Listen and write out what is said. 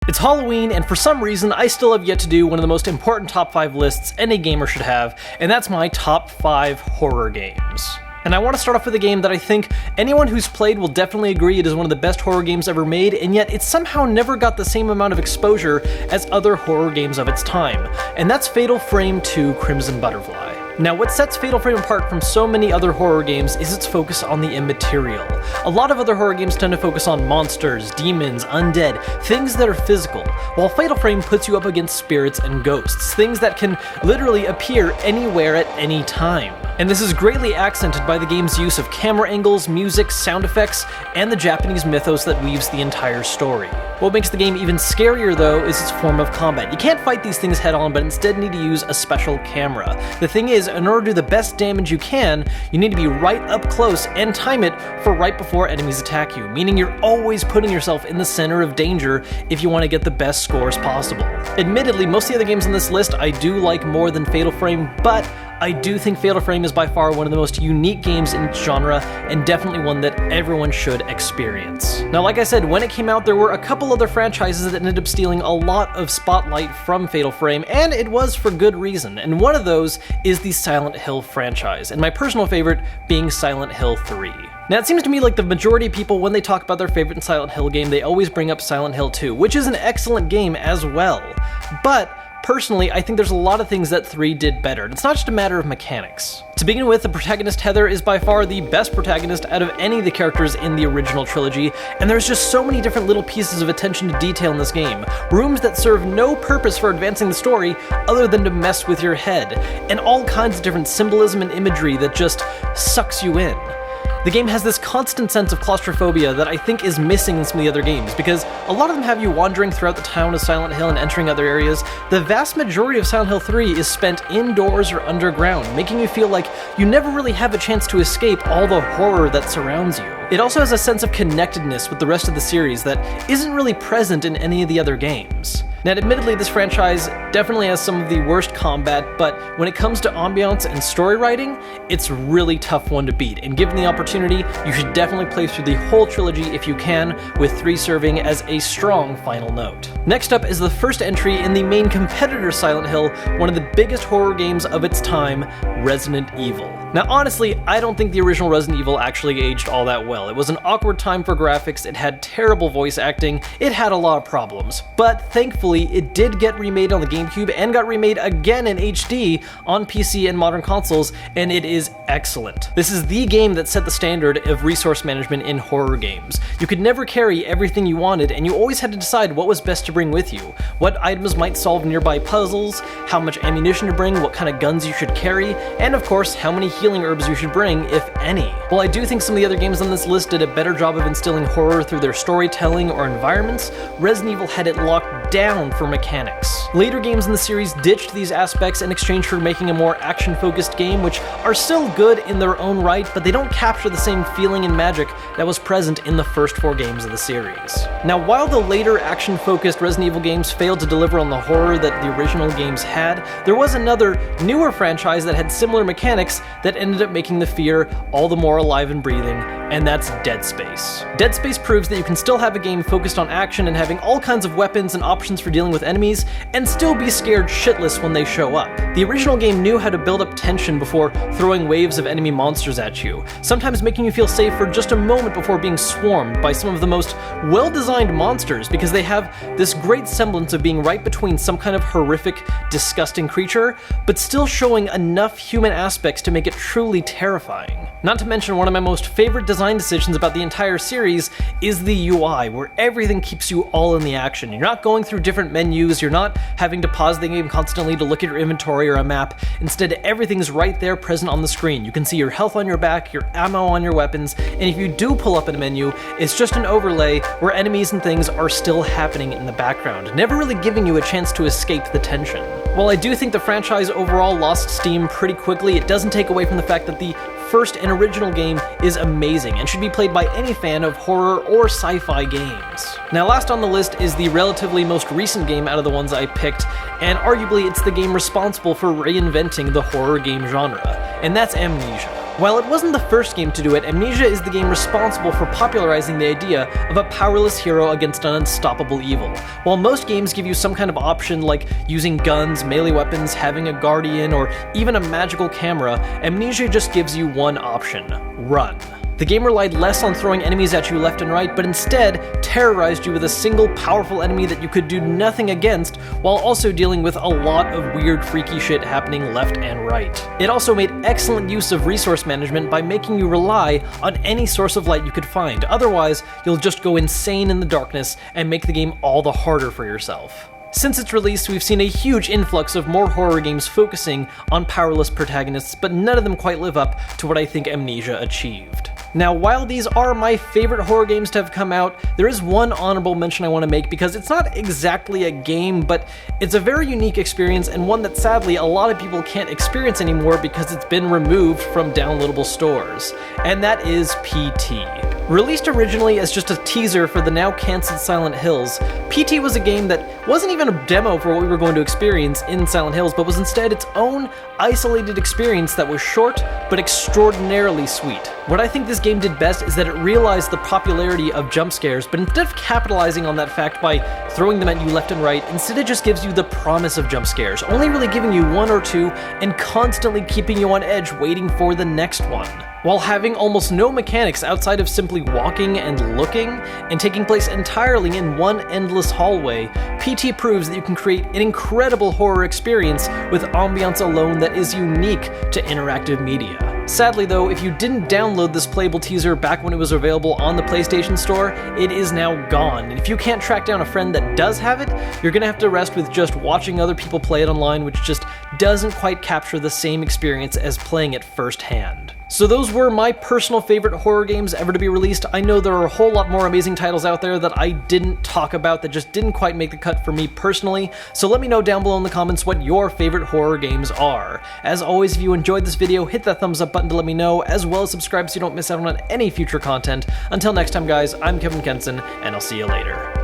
It's Halloween, and for some reason, I still have yet to do one of the most important top 5 lists any gamer should have, and that's my top 5 horror games. And I want to start off with a game that I think anyone who's played will definitely agree it is one of the best horror games ever made, and yet it somehow never got the same amount of exposure as other horror games of its time, and that's Fatal Frame 2: Crimson Butterfly. Now, what sets Fatal Frame apart from so many other horror games is its focus on the immaterial. A lot of other horror games tend to focus on monsters, demons, undead, things that are physical, while Fatal Frame puts you up against spirits and ghosts, things that can literally appear anywhere at any time. And this is greatly accented by the game's use of camera angles, music, sound effects, and the Japanese mythos that weaves the entire story. What makes the game even scarier, though, is its form of combat. You can't fight these things head-on, but instead need to use a special camera. The thing is, in order to do the best damage you can, you need to be right up close and time it for right before enemies attack you, meaning you're always putting yourself in the center of danger if you want to get the best scores possible. Admittedly, most of the other games on this list I do like more than Fatal Frame, but I do think Fatal Frame is by far one of the most unique games in its genre, and definitely one that everyone should experience. Now, like I said, when it came out, there were a couple other franchises that ended up stealing a lot of spotlight from Fatal Frame, and it was for good reason, and one of those is the Silent Hill franchise, and my personal favorite being Silent Hill 3. Now, it seems to me like the majority of people, when they talk about their favorite Silent Hill game, they always bring up Silent Hill 2, which is an excellent game as well, but personally, I think there's a lot of things that 3 did better, and it's not just a matter of mechanics. To begin with, the protagonist Heather is by far the best protagonist out of any of the characters in the original trilogy, and there's just so many different little pieces of attention to detail in this game. Rooms that serve no purpose for advancing the story other than to mess with your head, and all kinds of different symbolism and imagery that just sucks you in. The game has this constant sense of claustrophobia that I think is missing in some of the other games, because a lot of them have you wandering throughout the town of Silent Hill and entering other areas. The vast majority of Silent Hill 3 is spent indoors or underground, making you feel like you never really have a chance to escape all the horror that surrounds you. It also has a sense of connectedness with the rest of the series that isn't really present in any of the other games. Now, admittedly, this franchise definitely has some of the worst combat, but when it comes to ambiance and story writing, it's a really tough one to beat, and given the opportunity, you should definitely play through the whole trilogy if you can, with 3 serving as a strong final note. Next up is the first entry in the main competitor Silent Hill, one of the biggest horror games of its time, Resident Evil. Now, honestly, I don't think the original Resident Evil actually aged all that well. It was an awkward time for graphics, it had terrible voice acting, it had a lot of problems, but thankfully it did get remade on the GameCube and got remade again in HD on PC and modern consoles, and it is excellent. This is the game that set the standard of resource management in horror games. You could never carry everything you wanted, and you always had to decide what was best to bring with you, what items might solve nearby puzzles, how much ammunition to bring, what kind of guns you should carry, and of course, how many healing herbs you should bring, if any. While I do think some of the other games on this list did a better job of instilling horror through their storytelling or environments, Resident Evil had it locked down for mechanics. Later games in the series ditched these aspects in exchange for making a more action-focused game, which are still good in their own right, but they don't capture the same feeling and magic that was present in the first 4 games of the series. Now, while the later action-focused Resident Evil games failed to deliver on the horror that the original games had, there was another, newer franchise that had similar mechanics that ended up making the fear all the more alive and breathing, and that's Dead Space. Dead Space proves that you can still have a game focused on action and having all kinds of weapons and options for dealing with enemies, and still be scared shitless when they show up. The original game knew how to build up tension before throwing waves of enemy monsters at you, sometimes making you feel safe for just a moment before being swarmed by some of the most well-designed monsters, because they have this great semblance of being right between some kind of horrific, disgusting creature, but still showing enough human aspects to make it truly terrifying. Not to mention, one of my most favorite design decisions about the entire series is the UI, where everything keeps you all in the action. You're not going through different menus, you're not having to pause the game constantly to look at your inventory or a map. Instead, everything's right there present on the screen. You can see your health on your back, your ammo on your weapons, and if you do pull up in a menu, it's just an overlay where enemies and things are still happening in the background, never really giving you a chance to escape the tension. While I do think the franchise overall lost steam pretty quickly, it doesn't take away from the fact that the first and original game is amazing and should be played by any fan of horror or sci-fi games. Now, last on the list is the relatively most recent game out of the ones I picked, and arguably it's the game responsible for reinventing the horror game genre, and that's Amnesia. While it wasn't the first game to do it, Amnesia is the game responsible for popularizing the idea of a powerless hero against an unstoppable evil. While most games give you some kind of option like using guns, melee weapons, having a guardian, or even a magical camera, Amnesia just gives you one option: run. The game relied less on throwing enemies at you left and right, but instead terrorized you with a single powerful enemy that you could do nothing against, while also dealing with a lot of weird freaky shit happening left and right. It also made excellent use of resource management by making you rely on any source of light you could find, otherwise you'll just go insane in the darkness and make the game all the harder for yourself. Since its release, we've seen a huge influx of more horror games focusing on powerless protagonists, but none of them quite live up to what I think Amnesia achieved. Now, while these are my favorite horror games to have come out, there is one honorable mention I want to make because it's not exactly a game, but it's a very unique experience and one that sadly a lot of people can't experience anymore because it's been removed from downloadable stores, and that is PT. Released originally as just a teaser for the now cancelled Silent Hills, PT was a game that wasn't even a demo for what we were going to experience in Silent Hills, but was instead its own isolated experience that was short but extraordinarily sweet. What I think this game did best is that it realized the popularity of jump scares, but instead of capitalizing on that fact by throwing them at you left and right, instead it just gives you the promise of jump scares, only really giving you one or two and constantly keeping you on edge waiting for the next one. While having almost no mechanics outside of simply walking and looking, and taking place entirely in one endless hallway, PT proves that you can create an incredible horror experience with ambiance alone that is unique to interactive media. Sadly though, if you didn't download this playable teaser back when it was available on the PlayStation Store, it is now gone. And if you can't track down a friend that does have it, you're gonna have to rest with just watching other people play it online, which just doesn't quite capture the same experience as playing it firsthand. So those were my personal favorite horror games ever to be released. I know there are a whole lot more amazing titles out there that I didn't talk about that just didn't quite make the cut for me personally, so let me know down below in the comments what your favorite horror games are. As always, if you enjoyed this video, hit that thumbs up button to let me know, as well as subscribe so you don't miss out on any future content. Until next time guys, I'm Kevin Kenson, and I'll see you later.